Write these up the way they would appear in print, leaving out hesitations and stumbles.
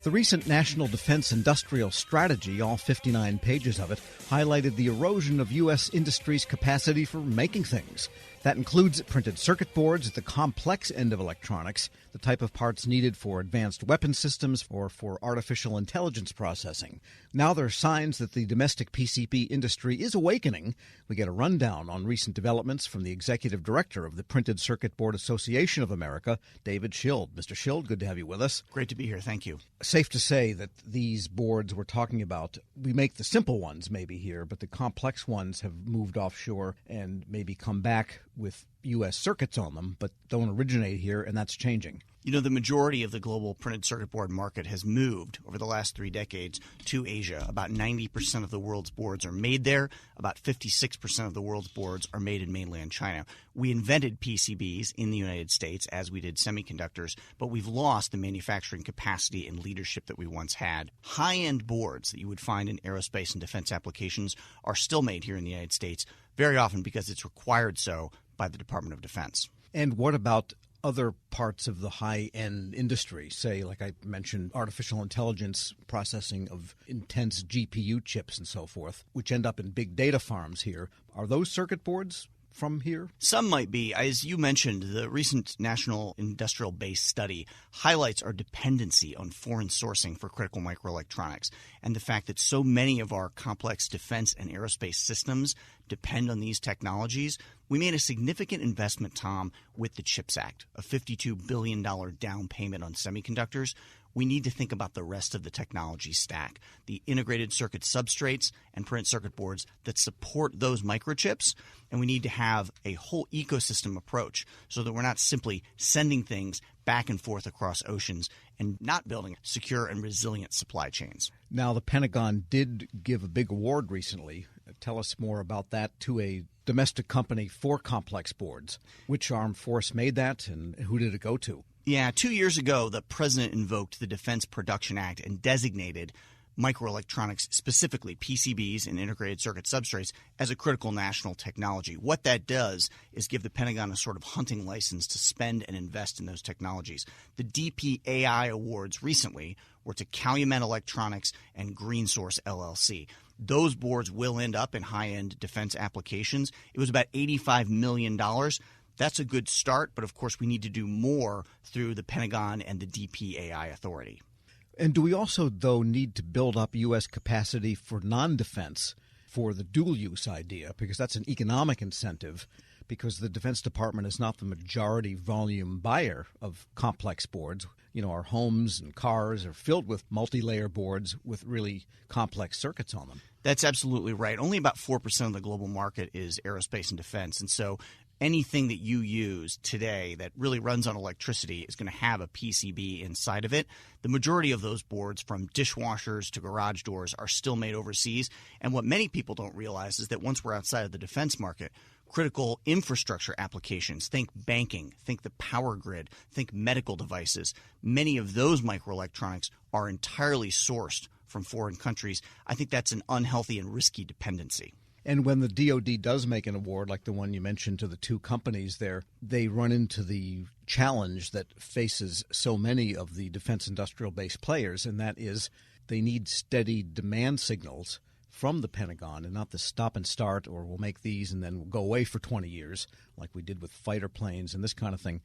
The recent National Defense Industrial Strategy, all 59 pages of it, highlighted the erosion of U.S. industry's capacity for making things. That includes printed circuit boards at the complex end of electronics, the type of parts needed for advanced weapon systems or for artificial intelligence processing. Now there are signs that the domestic PCB industry is awakening. We get a rundown on recent developments from the executive director of the Printed Circuit Board Association of America, David Schild. Mr. Schild, good to have you with us. Great to be here. Thank you. Safe to say that these boards we're talking about, we make the simple ones maybe here, but the complex ones have moved offshore and maybe come back with U.S. circuits on them, but don't originate here, and that's changing. You know, the majority of the global printed circuit board market has moved over the last 3 decades to Asia. About 90% of the world's boards are made there. About 56% of the world's boards are made in mainland China. We invented PCBs in the United States, as we did semiconductors, but we've lost the manufacturing capacity and leadership that we once had. High-end boards that you would find in aerospace and defense applications are still made here in the United States, very often because it's required so by the Department of Defense. And what about other parts of the high-end industry, say, like I mentioned, artificial intelligence processing of intense GPU chips and so forth, which end up in big data farms here? Are those circuit boards from here? Some might be. As you mentioned, the recent National Industrial Base study highlights our dependency on foreign sourcing for critical microelectronics and the fact that so many of our complex defense and aerospace systems depend on these technologies. We made a significant investment, Tom, with the CHIPS Act, a $52 billion down payment on semiconductors. We need to think about the rest of the technology stack, the integrated circuit substrates and printed circuit boards that support those microchips, and we need to have a whole ecosystem approach so that we're not simply sending things back and forth across oceans and not building secure and resilient supply chains. Now, the Pentagon did give a big award recently. Tell us more about that to a domestic company for complex boards. Which armed force made that, and who did it go to? Yeah, 2 years ago, the president invoked the Defense Production Act and designated microelectronics, specifically PCBs and integrated circuit substrates, as a critical national technology. What that does is give the Pentagon a sort of hunting license to spend and invest in those technologies. The DPAI awards recently were to Calumet Electronics and Green Source LLC. Those boards will end up in high-end defense applications. It was about $85 million. That's a good start, but of course we need to do more through the Pentagon and the DPAI authority. And do we also, though, need to build up U.S. capacity for non-defense for the dual-use idea? Because that's an economic incentive, because the Defense Department is not the majority volume buyer of complex boards. You know, our homes and cars are filled with multi-layer boards with really complex circuits on them. That's absolutely right. Only about 4% of the global market is aerospace and defense, and so anything that you use today that really runs on electricity is going to have a PCB inside of it. The majority of those boards, from dishwashers to garage doors, are still made overseas. And what many people don't realize is that once we're outside of the defense market, critical infrastructure applications, think banking, think the power grid, think medical devices, many of those microelectronics are entirely sourced from foreign countries. I think that's an unhealthy and risky dependency. And when the DOD does make an award, like the one you mentioned to the two companies there, they run into the challenge that faces so many of the defense industrial base players, and that is they need steady demand signals from the Pentagon and not the stop and start, or we'll make these and then we'll go away for 20 years, like we did with fighter planes and this kind of thing,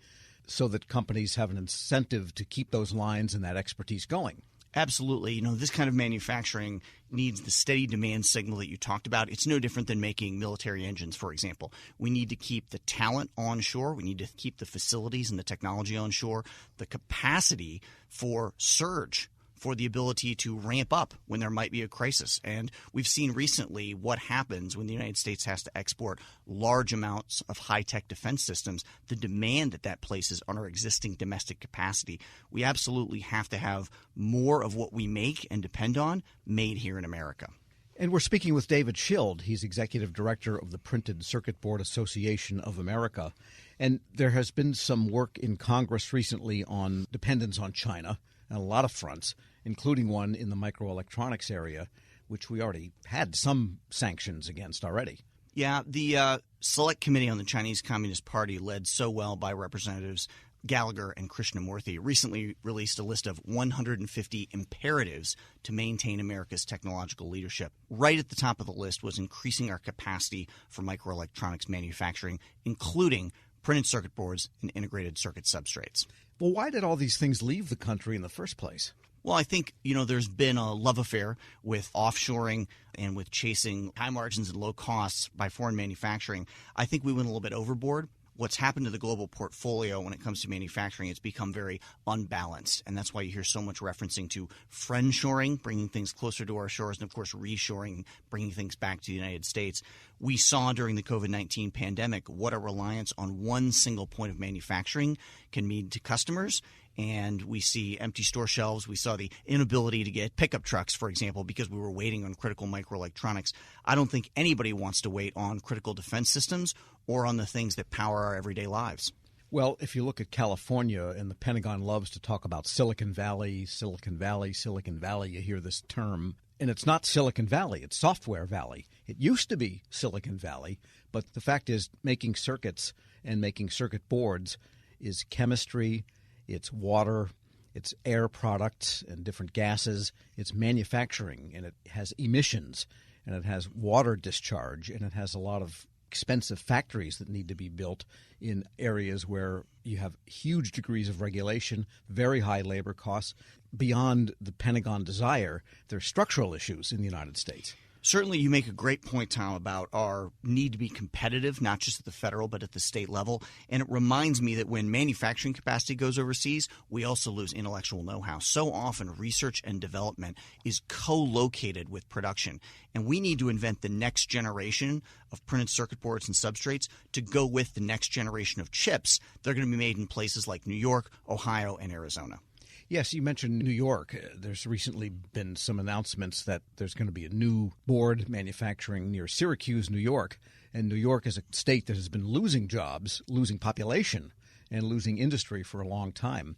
so that companies have an incentive to keep those lines and that expertise going. Absolutely. You know, this kind of manufacturing needs the steady demand signal that you talked about. It's no different than making military engines, for example. We need to keep the talent onshore. We need to keep the facilities and the technology onshore, the capacity for surge, for the ability to ramp up when there might be a crisis. And we've seen recently what happens when the United States has to export large amounts of high-tech defense systems, the demand that that places on our existing domestic capacity. We absolutely have to have more of what we make and depend on made here in America. And we're speaking with David Schild. He's executive director of the Printed Circuit Board Association of America. And there has been some work in Congress recently on dependence on China on a lot of fronts, including one in the microelectronics area, which we already had some sanctions against already. Yeah, the Select Committee on the Chinese Communist Party, led so well by Representatives Gallagher and Krishnamurthy recently released a list of 150 imperatives to maintain America's technological leadership. Right at the top of the list was increasing our capacity for microelectronics manufacturing, including printed circuit boards and integrated circuit substrates. Well, why did all these things leave the country in the first place? Well, I think, there's been a love affair with offshoring and with chasing high margins and low costs by foreign manufacturing. I think we went a little bit overboard. What's happened to the global portfolio when it comes to manufacturing, it's become very unbalanced. And that's why you hear so much referencing to friendshoring, bringing things closer to our shores, and of course reshoring, bringing things back to the United States. We saw during the COVID-19 pandemic what a reliance on one single point of manufacturing can mean to customers. And we see empty store shelves. We saw the inability to get pickup trucks, for example, because we were waiting on critical microelectronics. I don't think anybody wants to wait on critical defense systems or on the things that power our everyday lives. Well, if you look at California, and the Pentagon loves to talk about Silicon Valley, Silicon Valley, Silicon Valley, you hear this term. And it's not Silicon Valley, it's Software Valley. It used to be Silicon Valley, but the fact is making circuits and making circuit boards is chemistry, it's water, it's air products and different gases, it's manufacturing, and it has emissions, and it has water discharge, and it has a lot of expensive factories that need to be built in areas where you have huge degrees of regulation, very high labor costs. Beyond the Pentagon desire, there are structural issues in the United States. Certainly, you make a great point, Tom, about our need to be competitive, not just at the federal but at the state level. And it reminds me that when manufacturing capacity goes overseas, we also lose intellectual know-how. So often, research and development is co-located with production. And we need to invent the next generation of printed circuit boards and substrates to go with the next generation of chips. They're going to be made in places like New York, Ohio, and Arizona. Yes, you mentioned New York. There's recently been some announcements that there's going to be a new board manufacturing near Syracuse, New York. And New York is a state that has been losing jobs, losing population, and losing industry for a long time.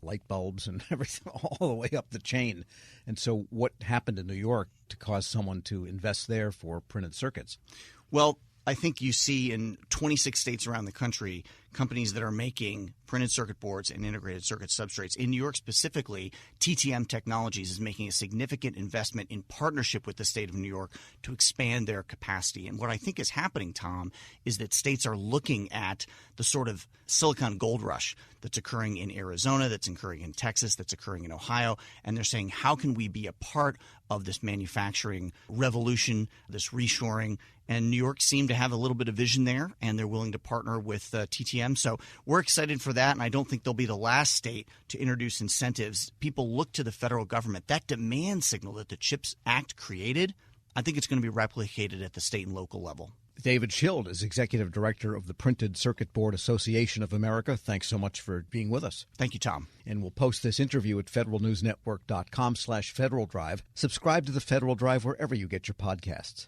Light bulbs and everything all the way up the chain. And so what happened in New York to cause someone to invest there for printed circuits? Well, I think you see in 26 states around the country companies that are making printed circuit boards and integrated circuit substrates. In New York specifically, TTM Technologies is making a significant investment in partnership with the state of New York to expand their capacity. And what I think is happening, Tom, is that states are looking at the sort of silicon gold rush that's occurring in Arizona, that's occurring in Texas, that's occurring in Ohio, and they're saying, how can we be a part of this manufacturing revolution, this reshoring? And New York seemed to have a little bit of vision there, and they're willing to partner with TTM. So we're excited for that, and I don't think they'll be the last state to introduce incentives. People look to the federal government. That demand signal that the CHIPS Act created, I think it's going to be replicated at the state and local level. David Schild is Executive Director of the Printed Circuit Board Association of America. Thanks so much for being with us. Thank you, Tom. And we'll post this interview at federalnewsnetwork.com/Federal Drive. Subscribe to the Federal Drive wherever you get your podcasts.